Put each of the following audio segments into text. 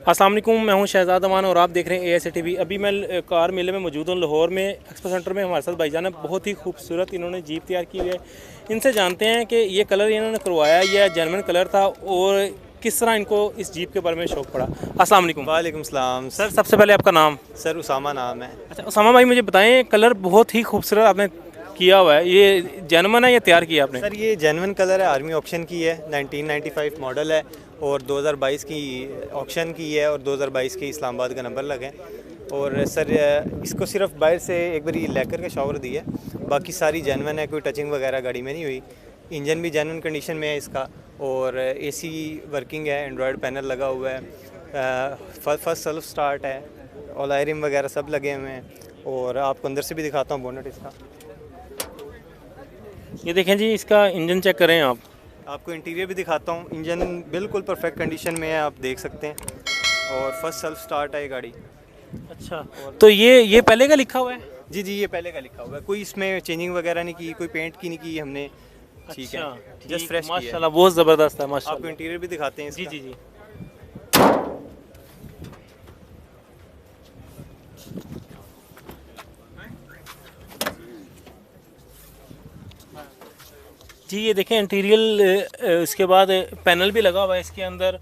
अस्सलाम वालेकुम, मैं हूं शहजाद अमान और आप देख रहे हैं ASA TV। अभी मैं कार मेले में मौजूद हूं लाहौर में। एक्सपो सेंटर में हमारे साथ भाईजान है, बहुत ही खूबसूरत इन्होंने जीप तैयार की हुई है। इनसे जानते हैं कि ये कलर इन्होंने करवाया, यह जेन्युइन कलर था और किस तरह इनको इस जीप के बारे में शौक़ पड़ा। अस्सलाम वालेकुम। वालेकुम सलाम। सर, सबसे पहले आपका नाम? सर उसामा नाम है। अच्छा उसामा भाई, मुझे बताएं, कलर बहुत ही खूबसूरत आपने किया हुआ है, ये जेन्युइन है या तैयार किया आपने? सर ये जेन्युइन कलर है, आर्मी ऑप्शन की है, 1995 मॉडल है और 2022 की ऑप्शन की है और 2022 के इस्लामाबाद का नंबर लगे। और सर इसको सिर्फ बाहर से एक बारी लेकर के शावर दिया, बाकी सारी जेन्युइन है, कोई टचिंग वगैरह गाड़ी में नहीं हुई। इंजन भी जेन्युइन कंडीशन में है इसका और AC वर्किंग है, एंड्रॉयड पैनल लगा हुआ है, फर्स्ट सेल्फ स्टार्ट है, ऑल रिम वगैरह सब लगे हुए हैं। और आपको अंदर से भी दिखाता हूँ बोनट इसका। ये देखें जी, इसका इंजन चेक करें आप। आपको इंटीरियर भी दिखाता हूँ, इंजन बिल्कुल परफेक्ट कंडीशन में है, आप देख सकते हैं। और फर्स्ट सेल्फ स्टार्ट है ये गाड़ी। अच्छा, तो ये पहले का लिखा हुआ है? जी जी, ये पहले का लिखा हुआ है, कोई इसमें चेंजिंग वगैरह नहीं की, कोई पेंट की नहीं की हमने। ठीक है, जस्ट फ्रेश माशाल्लाह, बहुत ज़बरदस्त है माशाल्लाह। आपको इंटीरियर भी दिखाते हैं इसका। जी जी जी। जी ये देखें इंटीरियर, इसके बाद पैनल भी लगा हुआ है इसके अंदर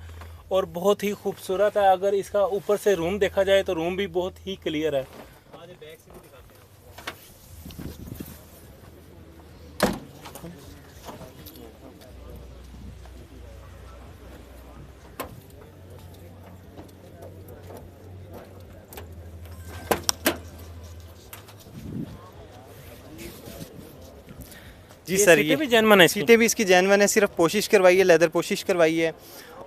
और बहुत ही खूबसूरत है। अगर इसका ऊपर से रूम देखा जाए तो रूम भी बहुत ही क्लियर है। जी सर, ये भी जेन्युइन है, सीटें भी इसकी जेन्युइन है, सिर्फ पोशिश करवाई है, लेदर पोशिश करवाई है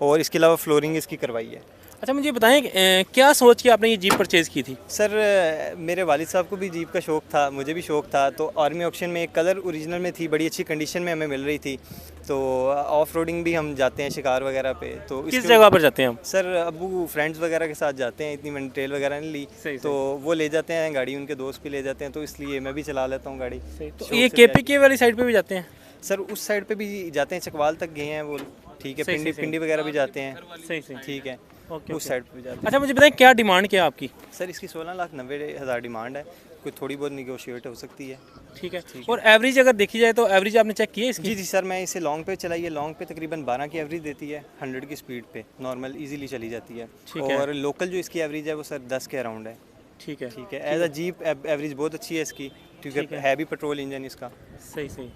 और इसके अलावा फ्लोरिंग इसकी करवाई है। अच्छा मुझे बताएं, क्या सोच के आपने ये जीप परचेज़ की थी? सर मेरे वालिद साहब को भी जीप का शौक़ था, मुझे भी शौक़ था, तो आर्मी ऑप्शन में एक कलर ओरिजिनल में थी, बड़ी अच्छी कंडीशन में हमें मिल रही थी। तो ऑफ रोडिंग भी हम जाते हैं शिकार वगैरह पे। तो किस जगह पर जाते हैं हम? सर अबू फ्रेंड्स वगैरह के साथ जाते हैं, इतनी मैंने ट्रेल वगैरह नहीं ली, तो वो ले जाते हैं गाड़ी, उनके दोस्त भी ले जाते हैं, तो इसलिए मैं भी चला लेता हूँ गाड़ी। तो ये KPK वाली साइड पर भी जाते हैं? सर उस साइड पे भी जाते हैं, चकवाल तक गए हैं वो। ठीक है, पिंडी वगैरह भी जाते हैं। सही सही, ठीक है, उस साइड पे भी जाते हैं। अच्छा मुझे बताएं, क्या डिमांड क्या आपकी? सर इसकी 16,90,000 डिमांड है, कोई थोड़ी बहुत निगोशिएट हो सकती है। ठीक है। और एवरेज अगर देखी जाए तो एवरेज आपने चेक की है इसकी? जी जी सर, मैं इसे लॉन्ग पे चलाई है, लॉन्ग पे तकरीबन 12 की एवरेज देती है, 100 की स्पीड पे नॉर्मल इजीली चली जाती है। और लोकल जो इसकी एवरेज है वो सर 10 के अराउंड है। ठीक है ठीक है, एज अ जीप एवरेज बहुत अच्छी है इसकी, क्योंकि है भी पेट्रोल इंजन इसका। सही सही।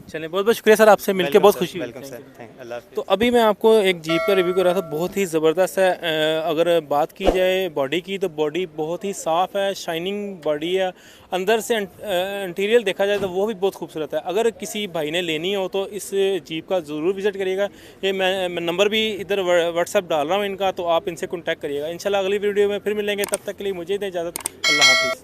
चलिए, बहुत बहुत शुक्रिया सर, आपसे मिलकर बहुत खुशी हुई। वेलकम सर, थैंक अल्लाह। तो अभी मैं आपको एक जीप का रिव्यू कर रहा था, बहुत ही ज़बरदस्त है। अगर बात की जाए बॉडी की तो बॉडी बहुत ही साफ़ है, शाइनिंग बॉडी है। अंदर से इंटीरियर देखा जाए तो वो भी बहुत खूबसूरत है। अगर किसी भाई ने लेनी हो तो इस जीप का ज़रूर विज़िट करिएगा। ये मैं नंबर भी इधर व्हाट्सएप डाल रहा हूँ इनका, तो आप इनसे कॉन्टैक्ट करिएगा। इंशाल्लाह अगली वीडियो में फिर मिलेंगे, तब तक के लिए मुझे दें इजाज़त। अल्लाह हाफिज़।